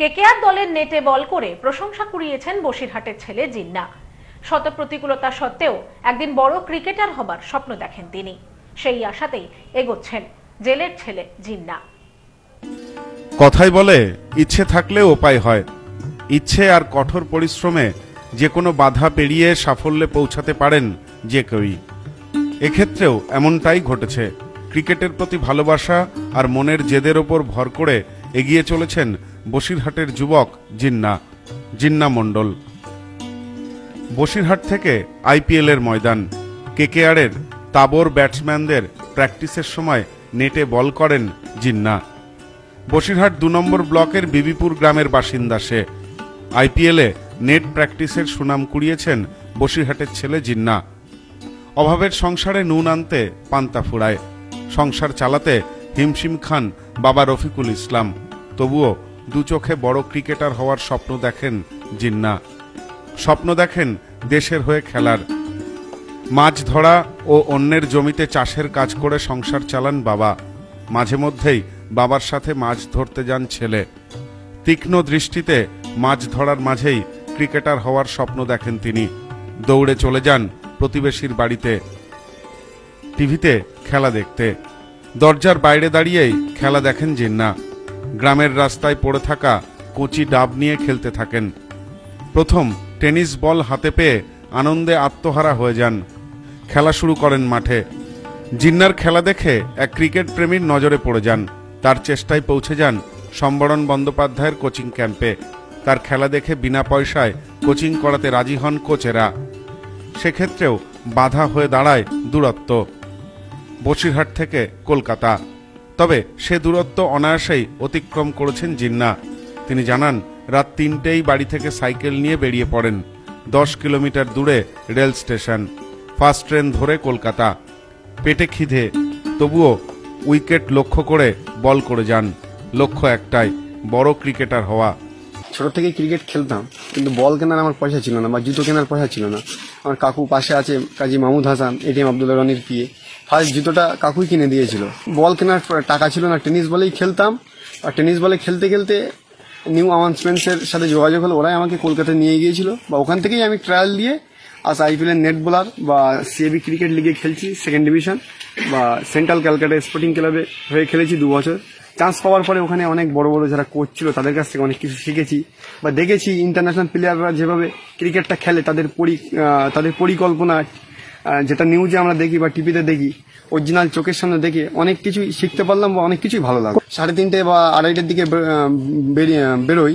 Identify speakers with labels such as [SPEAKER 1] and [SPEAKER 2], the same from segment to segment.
[SPEAKER 1] KKR দলের নেটে বল করে প্রশংসা কুড়িয়েছেন বসিরহাটের ছেলে জিন্না। শত প্রতিকূলতা সত্ত্বেও একদিন বড় ক্রিকেটার হবার স্বপ্ন দেখেন তিনি। সেই আশাতেই এগোচ্ছেন জেলের ছেলে জিন্না।
[SPEAKER 2] কথাই বলে, ইচ্ছে থাকলে উপায় হয়। ইচ্ছে আর কঠোর পরিশ্রমে যে কোনো বাধা পেরিয়ে সাফল্যে পৌঁছাতে পারেন যে কেউই। এক্ষেত্রেও এমনটাই ঘটেছে। ক্রিকেটের প্রতি ভালোবাসা আর মনের জেদের ওপর ভর করে এগিয়ে চলেছেন বসিরহাটের যুবক জিন্না মণ্ডল। বসিরহাট থেকে আইপিএল এর ময়দান, কেকেআরের তাবর ব্যাটসম্যানদের প্র্যাকটিসের সময় নেটে বল করেন জিন্না। বসিরহাট ২ নম্বর ব্লকের বিবিপুর গ্রামের বাসিন্দা সে। আইপিএলে নেট প্র্যাকটিসের সুনাম কুড়িয়েছেন বসিরহাটের ছেলে জিন্না। অভাবের সংসারে নুন আনতে পান্তা ফুরায়, সংসার চালাতে হিমশিম খান বাবা রফিকুল ইসলাম। তবুও দু চোখে বড় ক্রিকেটার হওয়ার স্বপ্ন দেখেন জিন্না। স্বপ্ন দেখেন দেশের হয়ে খেলার। মাছ ধরা ও অন্যের জমিতে চাষের কাজ করে সংসার চালান বাবা। মাঝে মধ্যেই বাবার সাথে মাছ ধরতে যান ছেলে। তীক্ষ্ণ দৃষ্টিতে মাছ ধরার মাঝেই ক্রিকেটার হওয়ার স্বপ্ন দেখেন তিনি। দৌড়ে চলে যান প্রতিবেশীর বাড়িতে টিভিতে খেলা দেখতে। দরজার বাইরে দাঁড়িয়েই খেলা দেখেন জিন্না। গ্রামের রাস্তায় পড়ে থাকা কচি ডাব নিয়ে খেলতে থাকেন। প্রথম টেনিস বল হাতে পেয়ে আনন্দে আত্মহারা হয়ে যান। খেলা শুরু করেন মাঠে। জিন্নার খেলা দেখে এক ক্রিকেট প্রেমীর নজরে পড়ে যান। তার চেষ্টায় পৌঁছে যান সম্বরণ বন্দ্যোপাধ্যায়ের কোচিং ক্যাম্পে। তার খেলা দেখে বিনা পয়সায় কোচিং করাতে রাজি হন কোচেরা। সেক্ষেত্রেও বাধা হয়ে দাঁড়ায় দূরত্ব, বসিরহাট থেকে কলকাতা। তবে সে দূরত্ব অনায়াসেই অতিক্রম করেছেন জিন্না। তিনি জানান, রাত ৩টেই বাড়ি থেকে সাইকেল নিয়ে বেরিয়ে পড়েন। 10 কিলোমিটার দূরে রেল স্টেশন, ফার্স্ট ট্রেন ধরে কলকাতা। পেটে খিদে, তবুও উইকেট লক্ষ্য করে বল করে যান। লক্ষ্য একটাই, বড় ক্রিকেটার হওয়া।
[SPEAKER 3] ছোট থেকে ক্রিকেট খেলতাম, কিন্তু বল কেনার আমার পয়সা ছিল না বা জুতো কেনার পয়সা ছিল না। আমার কাকু পাশে আছে, কাজী মাহমুদ হাসান, এটিএম আব্দুল্লাহ রনির পিএ। ফার্স্ট জুতোটা কাকুই কিনে দিয়েছিল। বল কেনার টাকা ছিল না, টেনিস বলেই খেলতাম। আর টেনিস বলে খেলতে খেলতে নিউ আমাউন্টমেন্টসের সাথে যোগাযোগ হলো, ওরাই আমাকে কলকাতায় নিয়ে গিয়েছিল বা ওখান থেকেই আমি ট্রায়াল দিয়ে আজ আইপিএল এর নেট বোলার বা সিএবি ক্রিকেট লিগে খেলছি, 2nd ডিভিশন বা সেন্ট্রাল ক্যালকাটা স্পোর্টিং ক্লাবে হয়ে খেলেছি 2 বছর। চান্স পাওয়ার পরে ওখানে অনেক বড় বড় যারা কোচ ছিল তাদের কাছ থেকে অনেক কিছু শিখেছি বা দেখেছি ইন্টারন্যাশনাল প্লেয়াররা যেভাবে ক্রিকেটটা খেলে, তাদের পরিকল্পনা যেটা নিউজে আমরা দেখি বা টিভিতে দেখি, অরিজিনাল চোখের সামনে দেখে অনেক কিছুই শিখতে পারলাম বা অনেক কিছুই ভালো লাগলো। 3:30 বা 2:30টার দিকে বেরোই,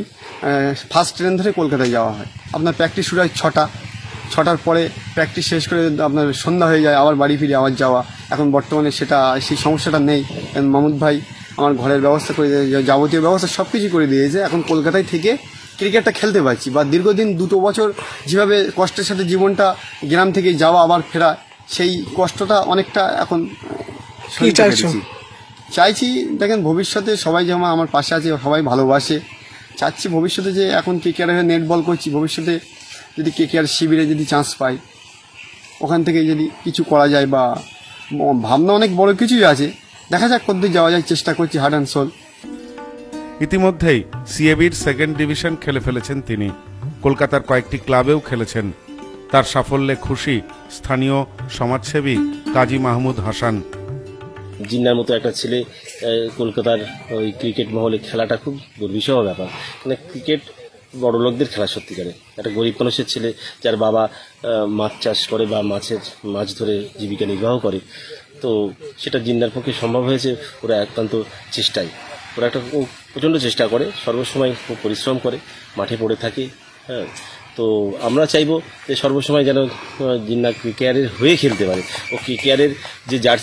[SPEAKER 3] ফার্স্ট ট্রেন ধরে কলকাতায় যাওয়া হয়। আপনার প্র্যাকটিস শুরু হয় 6টার পরে প্র্যাকটিস শেষ করে আপনার সন্ধ্যা হয়ে যায়, আবার বাড়ি ফিরে আবার যাওয়া। এখন বর্তমানে সেই সমস্যাটা নেই। মাহমুদ ভাই আমার ঘরের ব্যবস্থা করে দিয়েছে, যাবতীয় ব্যবস্থা সব কিছু করে দিয়েছে। এখন কলকাতায় থেকে ক্রিকেটটা খেলতে পারছি বা দীর্ঘদিন 2 বছর যেভাবে কষ্টের সাথে জীবনটা গ্রাম থেকে যাওয়া আবার ফেরা, সেই কষ্টটা অনেকটা এখন চাইছি। দেখেন, ভবিষ্যতে সবাই যেমন আমার পাশে আছে, সবাই ভালোবাসে। চাচ্ছি ভবিষ্যতে যে এখন কেকেআর নেট বল করছি, ভবিষ্যতে যদি কেকেআর শিবিরে যদি চান্স পাই, ওখান থেকে যদি কিছু করা যায় বা ভাবনা অনেক বড় কিছুই আছে। দেখা যাক কতদূর যাওয়া যায়, চেষ্টা করছি হার্ট অ্যান্ড সোল।
[SPEAKER 2] ইতিমধ্যেই সিএবির 2nd ডিভিশন খেলে ফেলেছেন তিনি। কলকাতার কয়েকটি ক্লাবেও খেলেছেন। তার সাফল্যে খুশি স্থানীয় সমাজসেবী কাজী মাহমুদ হাসান।
[SPEAKER 4] জিন্নার মতো একটা ছেলে কলকাতার ওই ক্রিকেট মহলে খেলাটা খুব দুর্বিষহ ব্যাপার। মানে ক্রিকেট বড় লোকদের খেলা সত্যিকারে। একটা গরিব মানুষের ছেলে যার বাবা মাছ চাষ করে বা মাছ ধরে জীবিকা নির্বাহ করে, তো সেটা জিন্নার পক্ষে সম্ভব হয়েছে ওরা একান্ত চেষ্টায়। ওরা একটা প্রচণ্ড চেষ্টা করে, সর্বসময় খুব পরিশ্রম করে, মাঠে পড়ে থাকে। হ্যাঁ, তো আমরা চাইবো যে সর্বসময় যেন জিন্না কেকেআরের হয়ে খেলতে পারে। ও কেকেআরের যে জার্সি